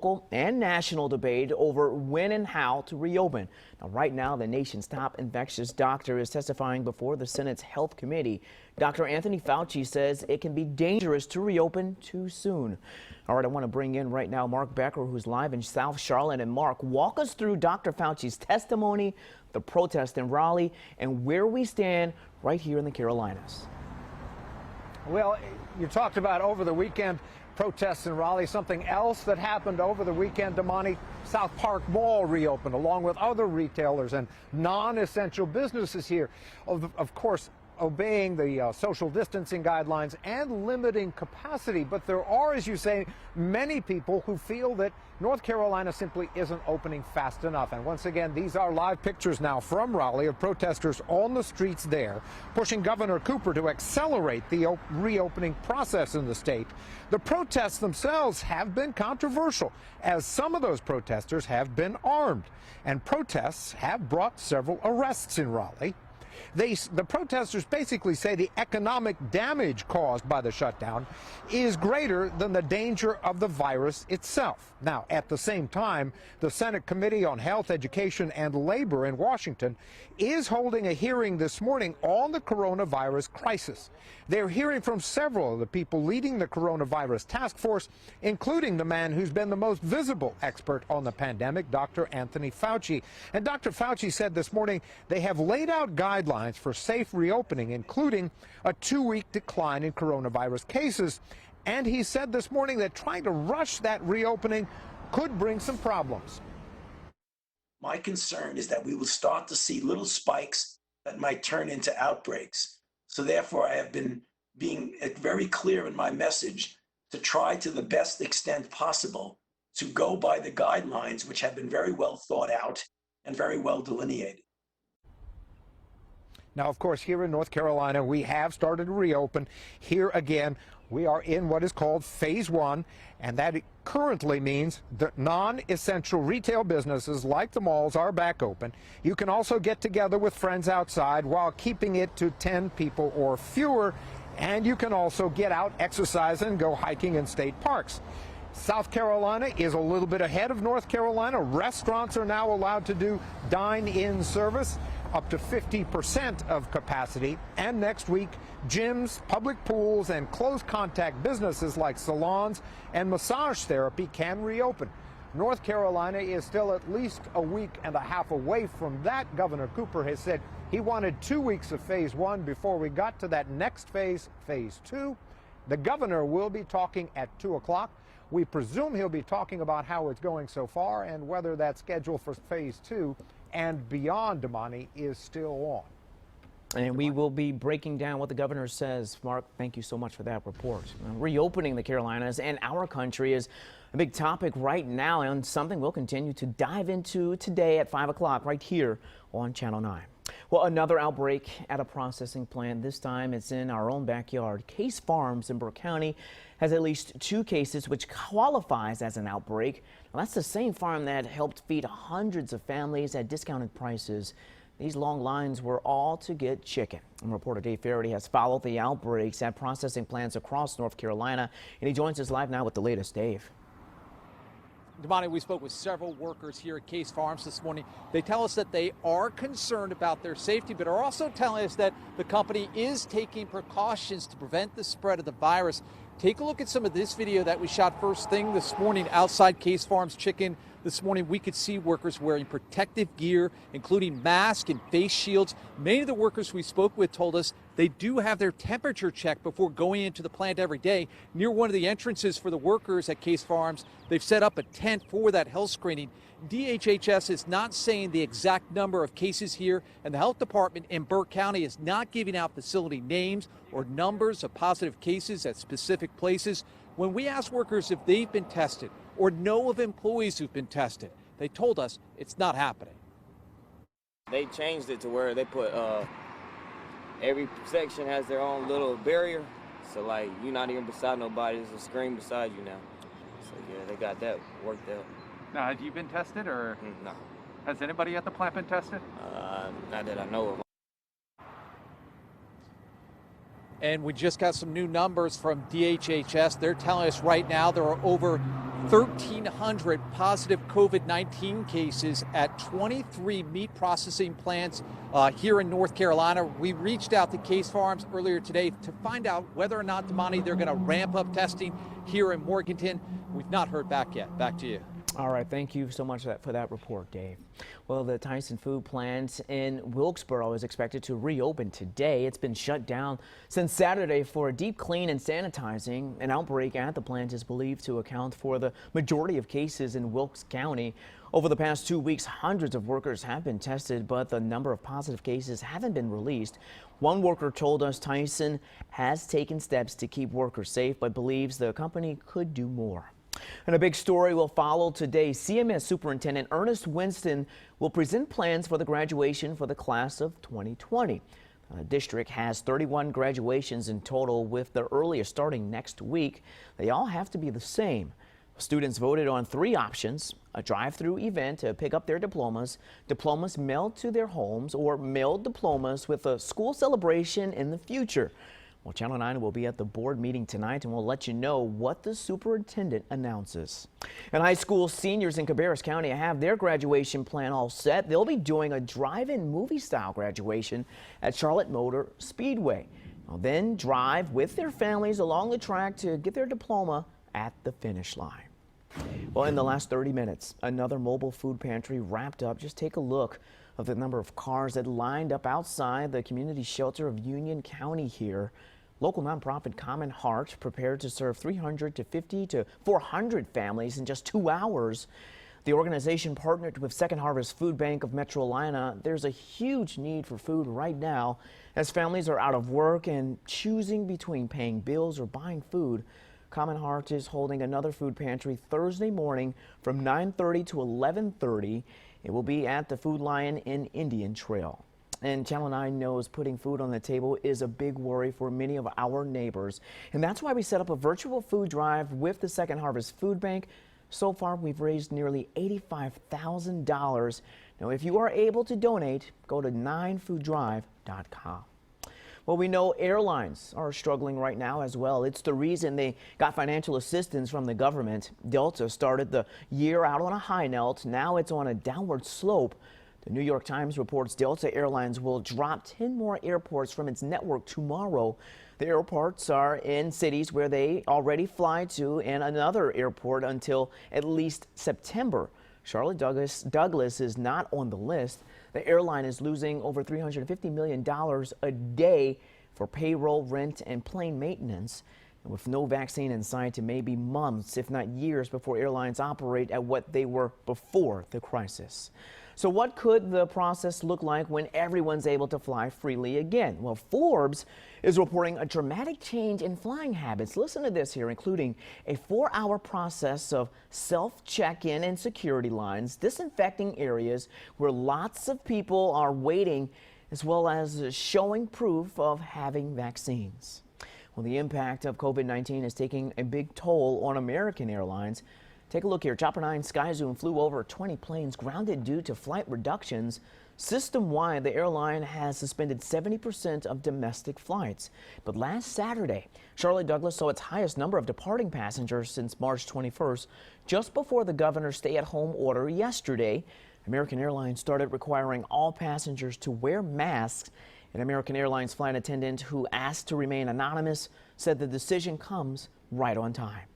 local and national debate over when and how to reopen. Now, right now, the nation's top infectious doctor is testifying before the Senate's Health Committee. Dr. Anthony Fauci says it can be dangerous to reopen too soon. All right, I want to bring in right now Mark Becker, who's live in South Charlotte. And Mark, walk us through Dr. Fauci's testimony, the protest in Raleigh, and where we stand right here in the Carolinas. Well, you talked about over the weekend protests in Raleigh. Something else that happened over the weekend, Damani, South Park Mall reopened along with other retailers and non-essential businesses here. Of course, obeying the social distancing guidelines and limiting capacity. But there are, as you say, many people who feel that North Carolina simply isn't opening fast enough. And once again, these are live pictures now from Raleigh of protesters on the streets there, pushing Governor Cooper to accelerate the reopening process in the state. The protests themselves have been controversial, as some of those protesters have been armed. And protests have brought several arrests in Raleigh. The protesters basically say the economic damage caused by the shutdown is greater than the danger of the virus itself. Now, at the same time, the Senate Committee on Health, Education, and Labor in Washington is holding a hearing this morning on the coronavirus crisis. They're hearing from several of the people leading the coronavirus task force, including the man who's been the most visible expert on the pandemic, Dr. Anthony Fauci. And Dr. Fauci said this morning they have laid out guidelines for safe reopening, including a 2-week decline in coronavirus cases. And he said this morning that trying to rush that reopening could bring some problems. My concern is that we will start to see little spikes that might turn into outbreaks. So therefore, I have been being very clear in my message to try to the best extent possible to go by the guidelines, which have been very well thought out and very well delineated. Now, of course, here in North Carolina, we have started to reopen. Here again, we are in what is called phase 1, and that currently means that non-essential retail businesses like the malls are back open. You can also get together with friends outside while keeping it to 10 people or fewer, and you can also get out, exercise, and go hiking in state parks. South Carolina is a little bit ahead of North Carolina. Restaurants are now allowed to do dine-in service up to 50% of capacity. And next week, gyms, public pools, and close contact businesses like salons and massage therapy can reopen. North Carolina is still at least a week and a half away from that. Governor Cooper has said he wanted 2 weeks of phase 1 before we got to that next phase, phase 2. The governor will be talking at 2 o'clock. We presume he'll be talking about how it's going so far and whether that schedule for phase 2 and beyond, Damani, is still on. And we will be breaking down what the governor says. Mark, thank you so much for that report. Reopening the Carolinas and our country is a big topic right now, and something we'll continue to dive into today at 5 o'clock right here on Channel 9. Well, another outbreak at a processing plant. This time it's in our own backyard. Case Farms in Burke County has at least 2 cases, which qualifies as an outbreak. Now, that's the same farm that helped feed hundreds of families at discounted prices. These long lines were all to get chicken. And reporter Dave Faraday has followed the outbreaks at processing plants across North Carolina, and he joins us live now with the latest. Dave. Damani, we spoke with several workers here at Case Farms this morning. They tell us that they are concerned about their safety, but are also telling us that the company is taking precautions to prevent the spread of the virus. Take a look at some of this video that we shot first thing this morning outside Case Farms Chicken. This morning, we could see workers wearing protective gear, including masks and face shields. Many of the workers we spoke with told us they do have their temperature checked before going into the plant every day. Near one of the entrances for the workers at Case Farms, they've set up a tent for that health screening. DHHS is not saying the exact number of cases here, and the health department in Burke County is not giving out facility names or numbers of positive cases at specific places. When we asked workers if they've been tested or know of employees who've been tested, they told us it's not happening. They changed it to where they put every section has their own little barrier. So like you're not even beside nobody, there's a screen beside you now. So yeah, they got that worked out. Now, have you been tested or? No. Has anybody at the plant been tested? Not that I know of. And we just got some new numbers from DHHS. They're telling us right now there are over 1,300 positive COVID-19 cases at 23 meat processing plants here in North Carolina. We reached out to Case Farms earlier today to find out whether or not, Damani, they're going to ramp up testing here in Morganton. We've not heard back yet. Back to you. All right, thank you so much for that report, Dave. Well, the Tyson food plant in Wilkesboro is expected to reopen today. It's been shut down since Saturday for a deep clean and sanitizing. An outbreak at the plant is believed to account for the majority of cases in Wilkes County. Over the past 2 weeks, hundreds of workers have been tested, but the number of positive cases haven't been released. One worker told us Tyson has taken steps to keep workers safe, but believes the company could do more. And a big story will follow today. CMS Superintendent Ernest Winston will present plans for the graduation for the class of 2020. The district has 31 graduations in total, with the earliest starting next week. They all have to be the same. Students voted on 3 options: a drive-through event to pick up their diplomas, diplomas mailed to their homes, or mailed diplomas with a school celebration in the future. Well, Channel 9 will be at the board meeting tonight, and we'll let you know what the superintendent announces. And high school seniors in Cabarrus County have their graduation plan all set. They'll be doing a drive-in movie-style graduation at Charlotte Motor Speedway. They'll then drive with their families along the track to get their diploma at the finish line. Well, in the last 30 minutes, another mobile food pantry wrapped up. Just take a look of the number of cars that lined up outside the community shelter of Union County here. Local nonprofit Common Heart prepared to serve 350 to 400 families in just 2 hours. The organization partnered with Second Harvest Food Bank of Metrolina. There's a huge need for food right now as families are out of work and choosing between paying bills or buying food. Common Heart is holding another food pantry Thursday morning from 9:30 to 11:30. It will be at the Food Lion in Indian Trail. And Channel 9 knows putting food on the table is a big worry for many of our neighbors. And that's why we set up a virtual food drive with the Second Harvest Food Bank. So far, we've raised nearly $85,000. Now, if you are able to donate, go to 9fooddrive.com. Well, we know airlines are struggling right now as well. It's the reason they got financial assistance from the government. Delta started the year out on a high note. Now it's on a downward slope. The New York Times reports Delta Airlines will drop 10 more airports from its network tomorrow. The airports are in cities where they already fly to, and another airport until at least September. Charlotte Douglas is not on the list. The airline is losing over $350 million a day for payroll, rent, and plane maintenance. And with no vaccine in sight, it may be months, if not years, before airlines operate at what they were before the crisis. So what could the process look like when everyone's able to fly freely again? Well, Forbes is reporting a dramatic change in flying habits. Listen to this here, including a 4-hour process of self-check-in and security lines, disinfecting areas where lots of people are waiting, as well as showing proof of having vaccines. Well, the impact of COVID-19 is taking a big toll on American Airlines. Take a look here. Chopper 9 Skyzoom flew over 20 planes grounded due to flight reductions. System-wide, the airline has suspended 70% of domestic flights. But last Saturday, Charlotte Douglas saw its highest number of departing passengers since March 21st, just before the governor's stay-at-home order yesterday. American Airlines started requiring all passengers to wear masks. An American Airlines flight attendant who asked to remain anonymous said the decision comes right on time.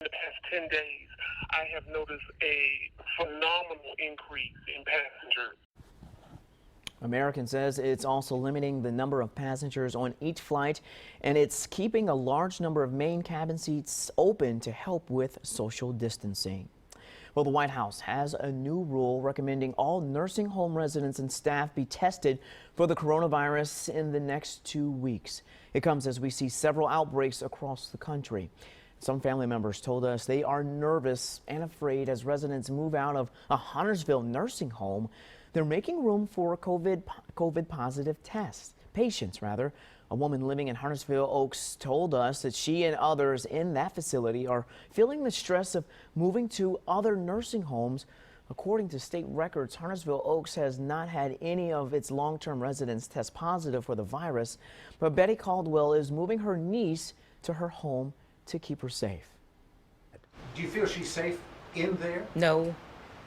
In the past 10 days, I have noticed a phenomenal increase in passengers. American says it's also limiting the number of passengers on each flight, and it's keeping a large number of main cabin seats open to help with social distancing. Well, the White House has a new rule recommending all nursing home residents and staff be tested for the coronavirus in the next 2 weeks. It comes as we see several outbreaks across the country. Some family members told us they are nervous and afraid as residents move out of a Huntersville nursing home. They're making room for COVID positive patients. A woman living in Huntersville Oaks told us that she and others in that facility are feeling the stress of moving to other nursing homes. According to state records, Huntersville Oaks has not had any of its long-term residents test positive for the virus, but Betty Caldwell is moving her niece to her home to keep her safe. Do you feel she's safe in there? No,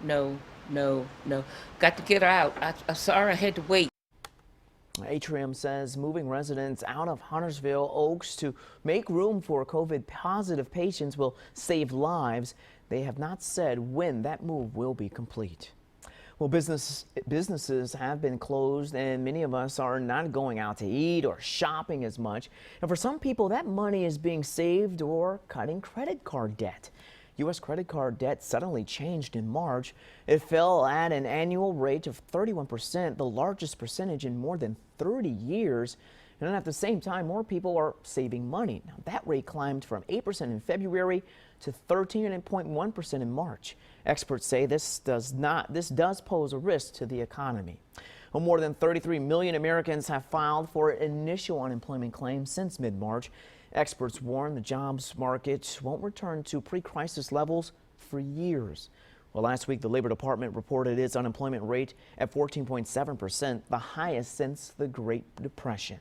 no, no, no. Got to get her out. I'm sorry I had to wait. Atrium says moving residents out of Huntersville Oaks to make room for COVID positive patients will save lives. They have not said when that move will be complete. Well, businesses have been closed and many of us are not going out to eat or shopping as much. And for some people, that money is being saved or cutting credit card debt. U.S. credit card debt suddenly changed in March. It fell at an annual rate of 31%, the largest percentage in more than 30 years. And at the same time, more people are saving money. Now, that rate climbed from 8% in February to 13.1% in March. Experts say this does pose a risk to the economy. Well, more than 33 million Americans have filed for initial unemployment claims since mid-March. Experts warn the jobs market won't return to pre-crisis levels for years. Well, last week, the Labor Department reported its unemployment rate at 14.7%, the highest since the Great Depression.